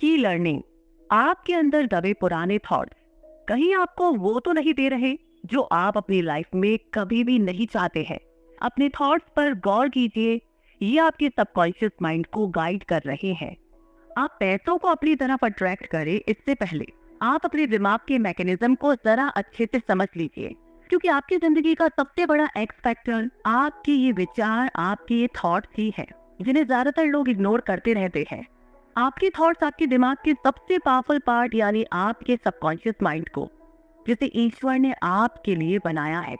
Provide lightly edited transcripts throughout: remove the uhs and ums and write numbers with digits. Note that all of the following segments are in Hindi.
की लर्निंग। आपके अंदर दबे पुराने थॉट्स कहीं आपको वो तो नहीं दे रहे जो आप अपनी लाइफ में कभी भी नहीं चाहते हैं। अपने थॉट्स पर गौर कीजिए, ये आपके सबकॉन्शियस माइंड को गाइड कर रहे हैं। आप पैसों को अपनी तरफ अट्रैक्ट करें इससे पहले आप अपने दिमाग के मैकेनिज्म को जरा अच्छे से समझ लीजिए, क्योंकि आपकी जिंदगी का सबसे बड़ा एक्स फैक्टर आपके ये विचार, आपके ये थॉट्स ही है, जिन्हें ज्यादातर लोग इग्नोर करते रहते हैं। आपके थॉट्स आपके दिमाग के सबसे पावरफुल पार्ट यानी आपके सबकॉन्शियस माइंड को, जिसे ईश्वर ने आपके लिए बनाया है,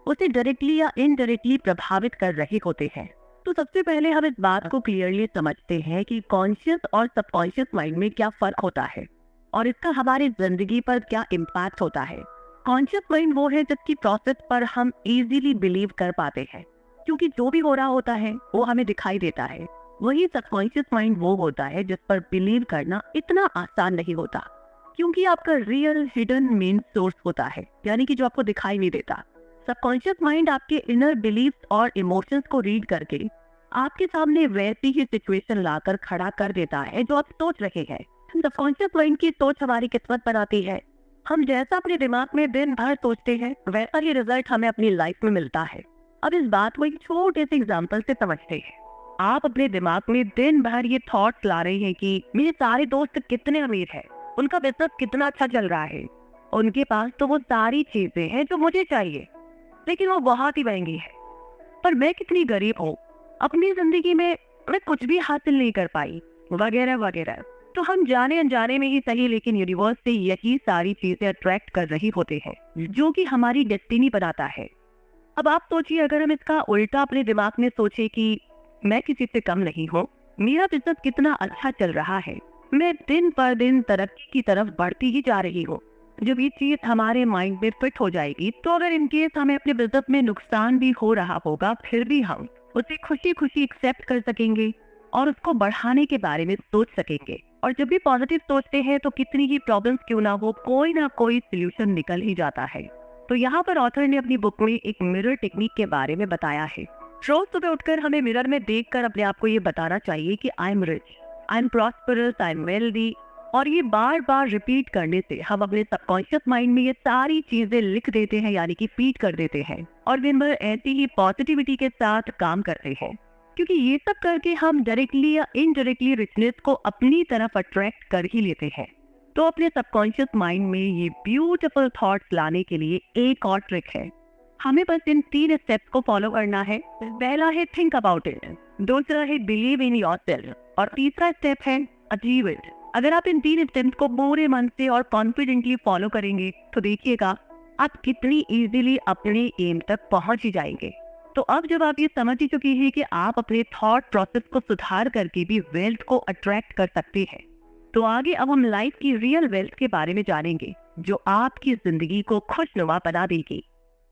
उसे डायरेक्टली या इनडायरेक्टली प्रभावित कर रहे होते हैं। तो सबसे पहले हम इस बात को क्लियरली समझते हैं कि कॉन्शियस और सबकॉन्शियस माइंड में क्या फर्क होता है और इसका हमारी जिंदगी पर क्या इम्पैक्ट होता है। कॉन्शियस माइंड वो है जिसकी प्रोसेस पर हम इजीली बिलीव कर पाते हैं, क्योंकि जो भी हो रहा होता है वो हमें दिखाई देता है। वही सबकॉन्शियस माइंड वो होता है जिस पर बिलीव करना इतना आसान नहीं होता, क्योंकि आपका रियल हिडन मेन सोर्स होता है, यानी कि जो आपको दिखाई नहीं देता। सबकॉन्शियस माइंड आपके इनर बिलीव्स और इमोशंस को रीड करके आपके सामने वैसी ही सिचुएशन लाकर खड़ा कर देता है जो आप सोच रहे हैं। सबकॉन्शियस माइंड की सोच हमारी किस्मत बनाती है। हम जैसा अपने दिमाग में दिन भर सोचते हैं वैसा ही रिजल्ट हमें अपनी लाइफ में मिलता है। अब इस बात को एक छोटे से एग्जांपल से समझते हैं। आप अपने दिमाग में दिन भर ये थॉट्स ला रहे हैं कि मेरे सारे दोस्त कितने अमीर हैं, उनका बिजनेस कितना अच्छा चल रहा है, उनके पास तो वो सारी चीजें हैं जो मुझे चाहिए, लेकिन वो बहुत ही महंगी है। पर मैं कितनी गरीब हूँ, अपनी जिंदगी में मैं कुछ भी हासिल नहीं कर पाई, वगैरह वगैरह। तो हम जाने अनजाने में ही सही, लेकिन यूनिवर्स से यही सारी चीजें अट्रैक्ट कर रही होते हैं, जो कि हमारी डेस्टिनी बनाता है। अब आप सोचिए, अगर हम इसका उल्टा अपने दिमाग में सोचे कि मैं किसी से कम नहीं हूँ, मेरा बिजनेस कितना अच्छा चल रहा है, मैं दिन पर दिन तरक्की की तरफ बढ़ती ही जा रही हूँ। जब ये चीज हमारे माइंड में फिट हो जाएगी, तो अगर इनकेस हमें अपने बिजनेस में नुकसान भी हो रहा होगा, फिर भी हम उसे खुशी खुशी एक्सेप्ट कर सकेंगे और उसको बढ़ाने के बारे में सोच सकेंगे। और जब भी पॉजिटिव सोचते हैं तो कितनी ही प्रॉब्लम्स क्यों ना हो, कोई ना कोई सोल्यूशन निकल ही जाता है। तो यहाँ पर ऑथर ने अपनी बुक में एक मिरर टेक्निक के बारे में बताया है। रोज सुबह उठकर हमें मिरर में देखकर अपने आप को ये बताना चाहिए कि I am rich, I am prosperous, I am wealthy. और ये बार बार रिपीट करने से हम अपने सबकॉन्शियस माइंड में ये सारी चीजें लिख देते हैं, यानी कि फीड कर देते हैं, और दिन भर ऐसी ही पॉजिटिविटी के साथ काम करते हैं। क्योंकि ये सब करके हम डायरेक्टली या इनडायरेक्टली रिचनेस को अपनी तरफ अट्रैक्ट कर ही लेते हैं। तो अपने सबकॉन्शियस माइंड में ये ब्यूटीफुल थॉट्स लाने के लिए एक और ट्रिक है। हमें बस इन 3 स्टेप्स को फॉलो करना है। पहला है थिंक अबाउट इट, दूसरा है बिलीव इन योरसेल्फ, और तीसरा स्टेप है अचीव इट। अगर आप इन 3 स्टेप्स को पूरे मन से और कॉन्फिडेंटली फॉलो करेंगे तो देखिएगा आप कितनी इजीली अपने एम तक पहुंच ही जाएंगे। तो अब जब आप ये समझ ही चुकी हैं कि आप अपने थॉट प्रोसेस को सुधार करके भी वेल्थ को अट्रैक्ट कर सकते हैं, तो आगे अब हम लाइफ की रियल वेल्थ के बारे में जानेंगे, जो आपकी जिंदगी को खुशनुमा बना देगी।